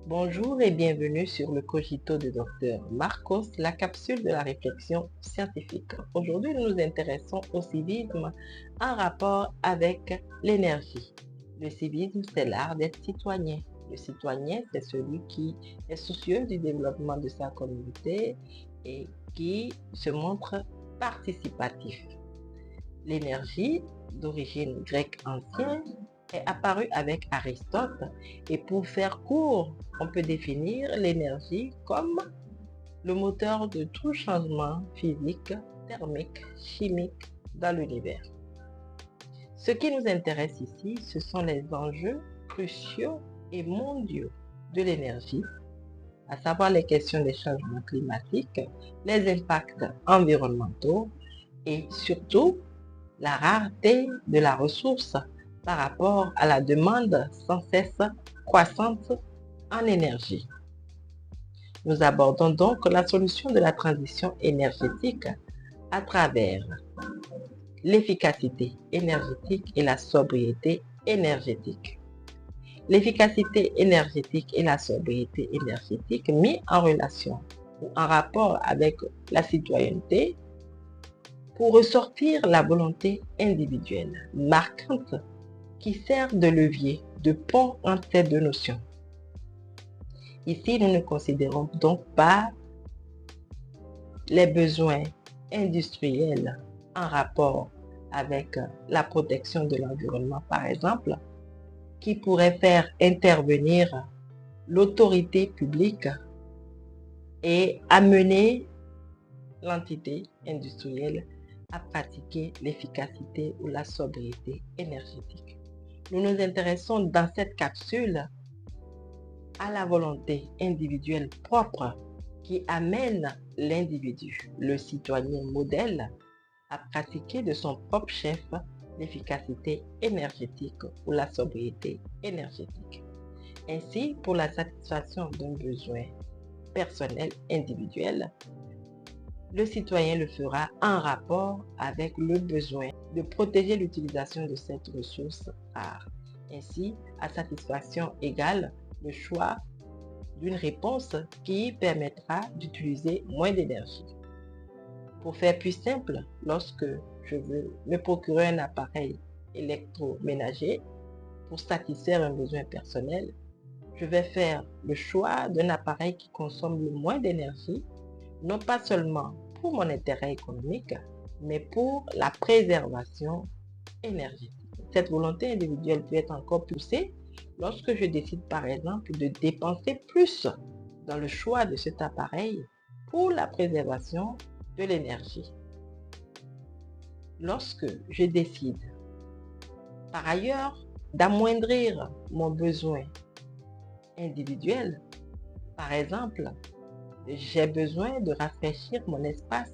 Bonjour et bienvenue sur le Cogito de Dr Marcos, la capsule de la réflexion scientifique. Aujourd'hui, nous nous intéressons au civisme en rapport avec l'énergie. Le civisme, c'est l'art d'être citoyen. Le citoyen, c'est celui qui est soucieux du développement de sa communauté et qui se montre participatif. L'énergie, d'origine grecque ancienne, est apparue avec Aristote et pour faire court, on peut définir l'énergie comme le moteur de tout changement physique, thermique, chimique dans l'univers. Ce qui nous intéresse ici, ce sont les enjeux cruciaux et mondiaux de l'énergie, à savoir les questions des changements climatiques, les impacts environnementaux et surtout la rareté de la ressource par rapport à la demande sans cesse croissante en énergie. Nous abordons donc la solution de la transition énergétique à travers l'efficacité énergétique et la sobriété énergétique. L'efficacité énergétique et la sobriété énergétique mis en relation ou en rapport avec la citoyenneté pour ressortir la volonté individuelle marquante qui sert de levier, de pont entre ces deux notions. Ici, nous ne considérons donc pas les besoins industriels en rapport avec la protection de l'environnement, par exemple, qui pourrait faire intervenir l'autorité publique et amener l'entité industrielle à pratiquer l'efficacité ou la sobriété énergétique. Nous nous intéressons dans cette capsule à la volonté individuelle propre qui amène l'individu, le citoyen modèle, à pratiquer de son propre chef l'efficacité énergétique ou la sobriété énergétique. Ainsi, pour la satisfaction d'un besoin personnel individuel, le citoyen le fera en rapport avec le besoin de protéger l'utilisation de cette ressource rare. Ainsi, à satisfaction égale, le choix d'une réponse qui permettra d'utiliser moins d'énergie. Pour faire plus simple, lorsque je veux me procurer un appareil électroménager pour satisfaire un besoin personnel, je vais faire le choix d'un appareil qui consomme le moins d'énergie, non pas seulement pour mon intérêt économique, mais pour la préservation énergétique. Cette volonté individuelle peut être encore poussée lorsque je décide par exemple de dépenser plus dans le choix de cet appareil pour la préservation de l'énergie. Lorsque je décide par ailleurs d'amoindrir mon besoin individuel, par exemple, j'ai besoin de rafraîchir mon espace,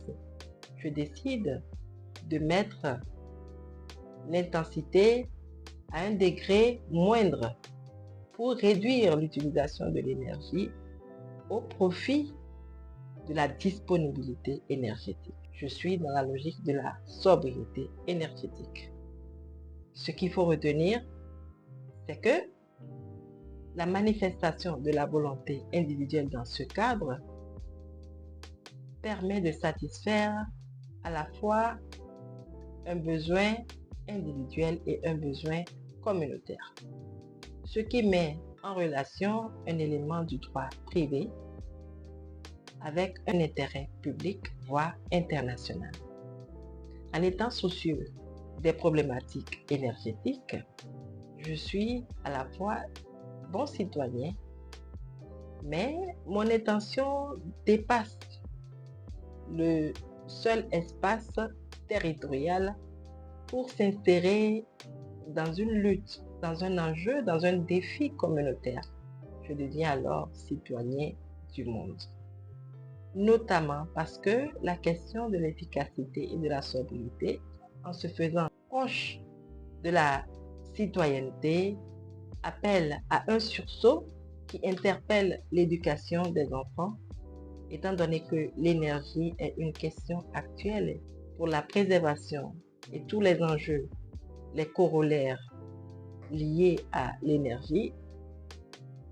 je décide de mettre l'intensité à un degré moindre pour réduire l'utilisation de l'énergie au profit de la disponibilité énergétique. Je suis dans la logique de la sobriété énergétique. Ce qu'il faut retenir, c'est que la manifestation de la volonté individuelle dans ce cadre permet de satisfaire à la fois un besoin individuel et un besoin communautaire. Ce qui met en relation un élément du droit privé avec un intérêt public, voire international. En étant soucieux des problématiques énergétiques, je suis à la fois bon citoyen, mais mon intention dépasse le seul espace territorial pour s'insérer dans une lutte, dans un enjeu, dans un défi communautaire. Je deviens alors citoyen du monde. Notamment parce que la question de l'efficacité et de la sobriété, en se faisant proche de la citoyenneté, appelle à un sursaut qui interpelle l'éducation des enfants, étant donné que l'énergie est une question actuelle pour la préservation et tous les enjeux, les corollaires liés à l'énergie.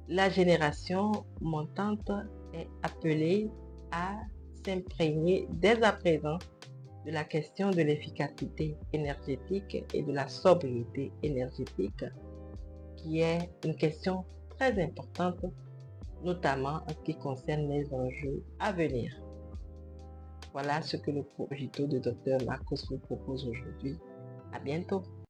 La génération montante est appelée à s'imprégner dès à présent de la question de l'efficacité énergétique et de la sobriété énergétique, qui est une question très importante, notamment en ce qui concerne les enjeux à venir. Voilà ce que le projet de Dr Marcos vous propose aujourd'hui. À bientôt.